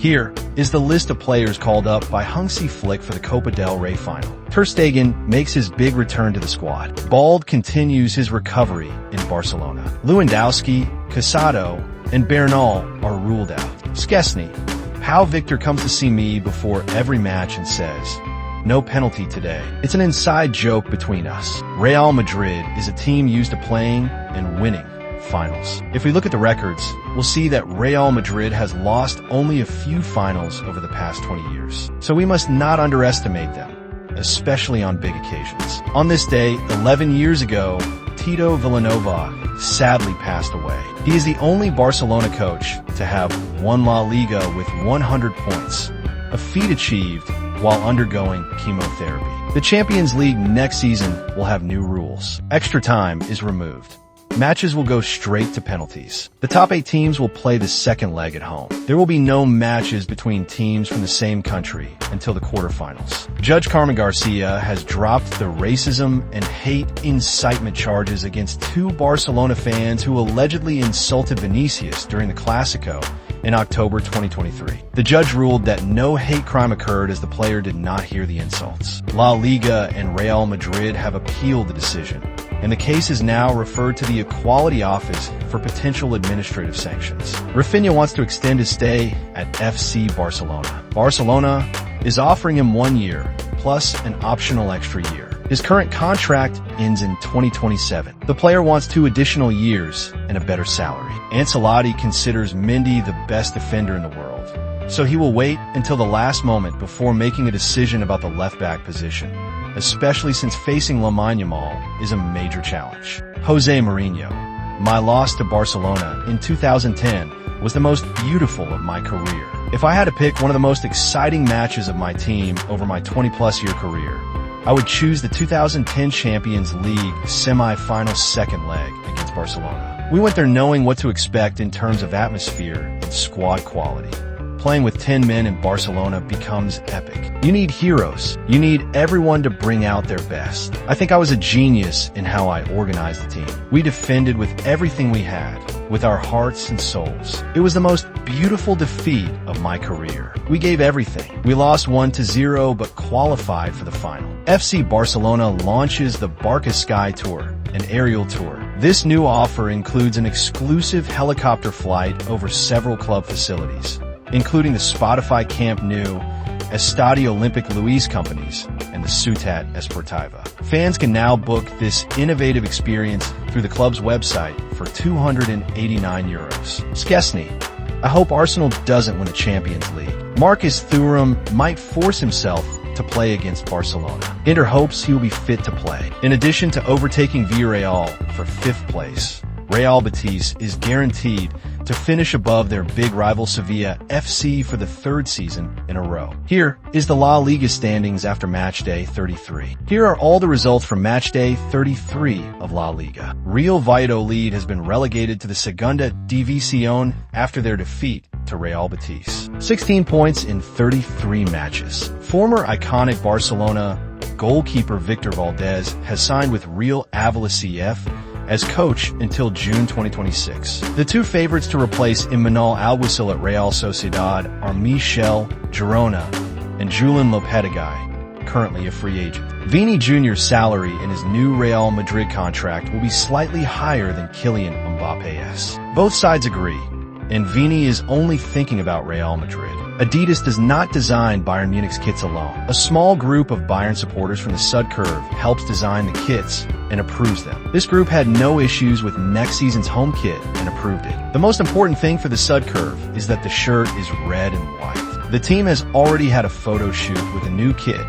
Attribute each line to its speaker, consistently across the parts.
Speaker 1: Here is the list of players called up by Hansi Flick for the Copa del Rey final. Ter Stegen makes his big return to the squad. Bald continues his recovery in Barcelona. Lewandowski, Casadó, and Bernal are ruled out. Szczesny. Pau Victor comes to see me before every match and says, "No penalty today." It's an inside joke between us. Real Madrid is a team used to playing and winning finals. If we look at the records, we'll see that Real Madrid has lost only a few finals over the past 20 years. So we must not underestimate them, especially on big occasions. On this day, 11 years ago, Tito Vilanova sadly passed away. He is the only Barcelona coach to have won La Liga with 100 points, a feat achieved while undergoing chemotherapy. The Champions League next season will have new rules. Extra time is removed. Matches will go straight to penalties. The top 8 teams will play the second leg at home. There will be no matches between teams from the same country until the quarterfinals. Judge Carmen Garcia has dropped the racism and hate incitement charges against 2 Barcelona fans who allegedly insulted Vinicius during the Clásico in October 2023. The judge ruled that no hate crime occurred as the player did not hear the insults. La Liga and Real Madrid have appealed the decision, and the case is now referred to the Equality Office for potential administrative sanctions. Raphinha wants to extend his stay at FC Barcelona. Barcelona is offering him 1 year, plus an optional extra year. His current contract ends in 2027. The player wants 2 additional years and a better salary. Ancelotti considers Mendy the best defender in the world, so he will wait until the last moment before making a decision about the left-back position, especially since facing Lamine Yamal is a major challenge. Jose Mourinho. My loss to Barcelona in 2010 was the most beautiful of my career. If I had to pick one of the most exciting matches of my team over my 20-plus year career, I would choose the 2010 Champions League semi-final second leg against Barcelona. We went there knowing what to expect in terms of atmosphere and squad quality. Playing with 10 men in Barcelona becomes epic. You need heroes. You need everyone to bring out their best. I think I was a genius in how I organized the team. We defended with everything we had, with our hearts and souls. It was the most beautiful defeat of my career. We gave everything. We lost 1-0 but qualified for the final. FC Barcelona launches the Barca Sky Tour, an aerial tour. This new offer includes an exclusive helicopter flight over several club facilities, including the Spotify Camp Nou, Estadio Olympic Luis companies, and the Ciutat Esportiva. Fans can now book this innovative experience through the club's website for €289. Szczesny. I hope Arsenal doesn't win the Champions League. Marcus Thuram might force himself to play against Barcelona. Inter hopes he will be fit to play. In addition to overtaking Villarreal for 5th place, Real Betis is guaranteed to finish above their big rival Sevilla FC for the 3rd season in a row. Here is the La Liga standings after match day 33. Here are all the results from match day 33 of La Liga. Real Valladolid has been relegated to the Segunda División after their defeat to Real Betis. 16 points in 33 matches. Former iconic Barcelona goalkeeper Victor Valdés has signed with Real Ávila CF as coach until June 2026. The 2 favorites to replace Imanol Alguacil at Real Sociedad are Michel Girona and Julian Lopetegui, currently a free agent. Vini Jr.'s salary in his new Real Madrid contract will be slightly higher than Kylian Mbappe's. Both sides agree, and Vini is only thinking about Real Madrid. Adidas does not design Bayern Munich's kits alone. A small group of Bayern supporters from the Sud Curve helps design the kits and approves them. This group had no issues with next season's home kit and approved it. The most important thing for the Sud Curve is that the shirt is red and white. The team has already had a photo shoot with a new kit,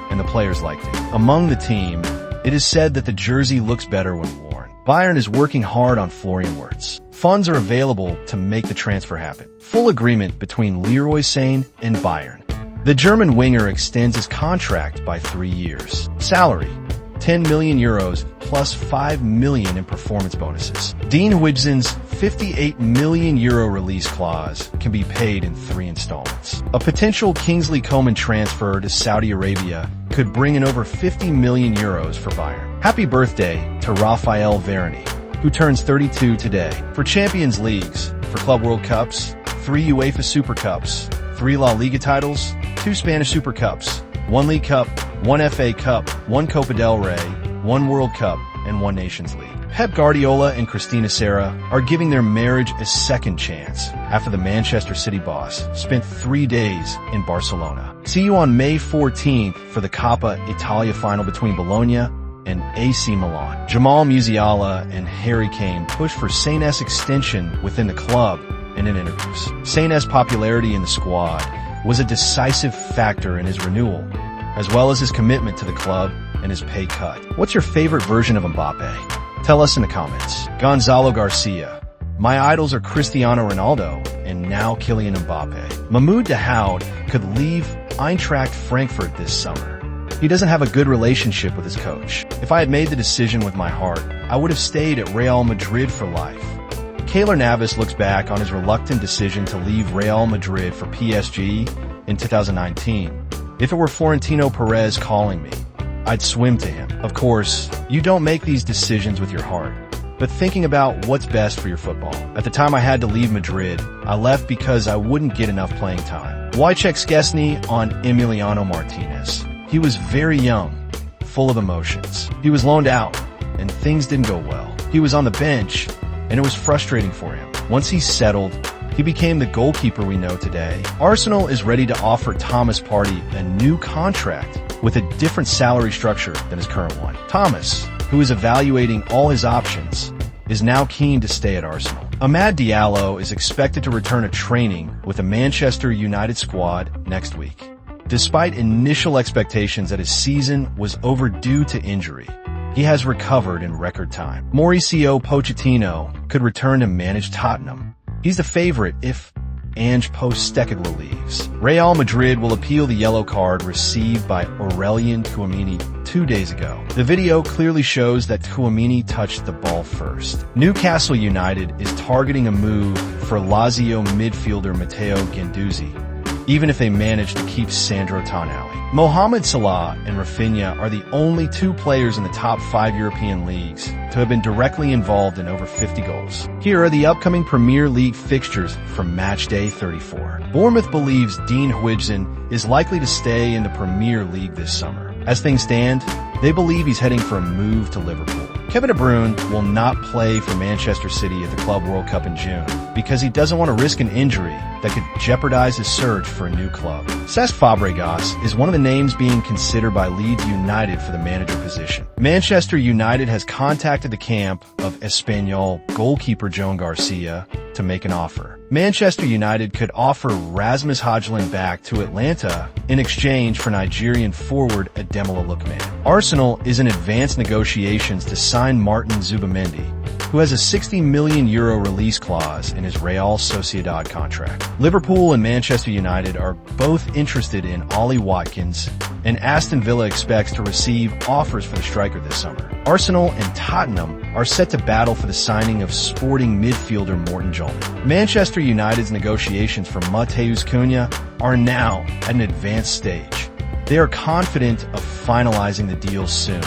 Speaker 1: and the players liked it. Among the team, it is said that the jersey looks better when worn. Bayern is working hard on Florian Wirtz. Funds are available to make the transfer happen. Full agreement between Leroy Sané and Bayern. The German winger extends his contract by 3 years. Salary, €10 million plus €5 million in performance bonuses. Dean Huijsen's €58 million release clause can be paid in 3 installments. A potential Kingsley Coman transfer to Saudi Arabia could bring in over €50 million for Bayern. Happy birthday to Raphael Varane, who turns 32 today. For Champions Leagues, for Club World Cups, 3 UEFA Super Cups, 3 La Liga titles, 2 Spanish Super Cups, 1 League Cup, 1 FA Cup, 1 Copa del Rey, 1 World Cup, and 1 Nations League. Pep Guardiola and Cristina Serra are giving their marriage a second chance after the Manchester City boss spent 3 days in Barcelona. See you on May 14th for the Coppa Italia final between Bologna and AC Milan. Jamal Musiala and Harry Kane pushed for Sané's extension within the club and in interviews. Sané's popularity in the squad was a decisive factor in his renewal, as well as his commitment to the club and his pay cut. What's your favorite version of Mbappe? Tell us in the comments. Gonzalo Garcia. My idols are Cristiano Ronaldo and now Kylian Mbappe. Mahmoud Dahoud could leave Eintracht Frankfurt this summer. He doesn't have a good relationship with his coach. If I had made the decision with my heart, I would have stayed at Real Madrid for life. Keylor Navas looks back on his reluctant decision to leave Real Madrid for PSG in 2019. If it were Florentino Perez calling me, I'd swim to him. Of course, you don't make these decisions with your heart, but thinking about what's best for your football. At the time I had to leave Madrid, I left because I wouldn't get enough playing time. Wojciech Szczesny on Emiliano Martinez. He was very young, full of emotions. He was loaned out, and things didn't go well. He was on the bench, and it was frustrating for him. Once he settled, he became the goalkeeper we know today. Arsenal is ready to offer Thomas Partey a new contract with a different salary structure than his current one. Thomas, who is evaluating all his options, is now keen to stay at Arsenal. Amad Diallo is expected to return to training with the Manchester United squad next week. Despite initial expectations that his season was overdue to injury, he has recovered in record time. Mauricio Pochettino could return to manage Tottenham. He's the favorite if Ange Postecoglou leaves. Real Madrid will appeal the yellow card received by Aurelien Tchouameni 2 days ago. The video clearly shows that Tchouameni touched the ball first. Newcastle United is targeting a move for Lazio midfielder Matteo Guendouzi, even if they manage to keep Sandro Tonali. Mohamed Salah and Raphinha are the only 2 players in the top 5 European leagues to have been directly involved in over 50 goals. Here are the upcoming Premier League fixtures from match day 34. Bournemouth believes Dean Huijsen is likely to stay in the Premier League this summer. As things stand, they believe he's heading for a move to Liverpool. Kevin De Bruyne will not play for Manchester City at the Club World Cup in June because he doesn't want to risk an injury that could jeopardize his search for a new club. Cesc Fabregas is one of the names being considered by Leeds United for the manager position. Manchester United has contacted the camp of Espanyol goalkeeper Joan Garcia to make an offer. Manchester United could offer Rasmus Højlund back to Atlanta in exchange for Nigerian forward Ademola Lookman. Arsenal is in advanced negotiations to sign Martin Zubimendi, who has a €60 million release clause in his Real Sociedad contract. Liverpool and Manchester United are both interested in Ollie Watkins, and Aston Villa expects to receive offers for the striker this summer. Arsenal and Tottenham are set to battle for the signing of Sporting midfielder Morten Jolman. Manchester United's negotiations for Matheus Cunha are now at an advanced stage. They are confident of finalizing the deal soon,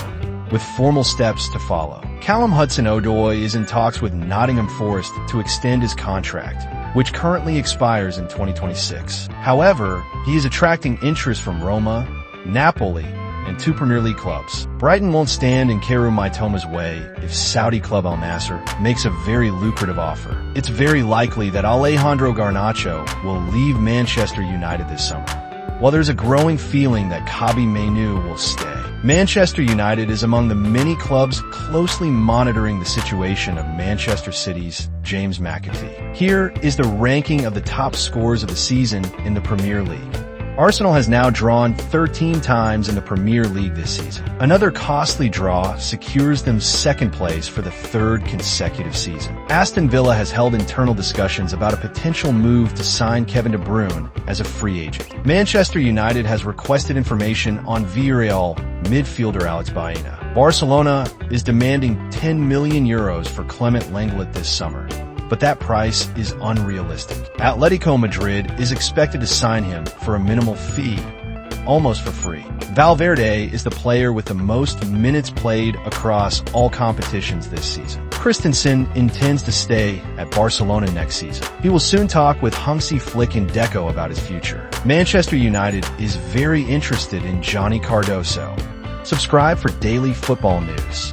Speaker 1: with formal steps to follow. Callum Hudson-Odoi is in talks with Nottingham Forest to extend his contract, which currently expires in 2026. However, he is attracting interest from Roma, Napoli, and 2 Premier League clubs. Brighton won't stand in Karim Maitoma's way if Saudi club Al Nassr makes a very lucrative offer. It's very likely that Alejandro Garnacho will leave Manchester United this summer, while there's a growing feeling that Kobbie Mainoo will stay. Manchester United is among the many clubs closely monitoring the situation of Manchester City's James McAtee. Here is the ranking of the top scorers of the season in the Premier League. Arsenal has now drawn 13 times in the Premier League this season. Another costly draw secures them second place for the 3rd consecutive season. Aston Villa has held internal discussions about a potential move to sign Kevin De Bruyne as a free agent. Manchester United has requested information on Villarreal midfielder Alex Baena. Barcelona is demanding €10 million for Clement Lenglet this summer, but that price is unrealistic. Atletico Madrid is expected to sign him for a minimal fee, almost for free. Valverde is the player with the most minutes played across all competitions this season. Christensen intends to stay at Barcelona next season. He will soon talk with Hansi Flick and Deco about his future. Manchester United is very interested in Johnny Cardoso. Subscribe for daily football news.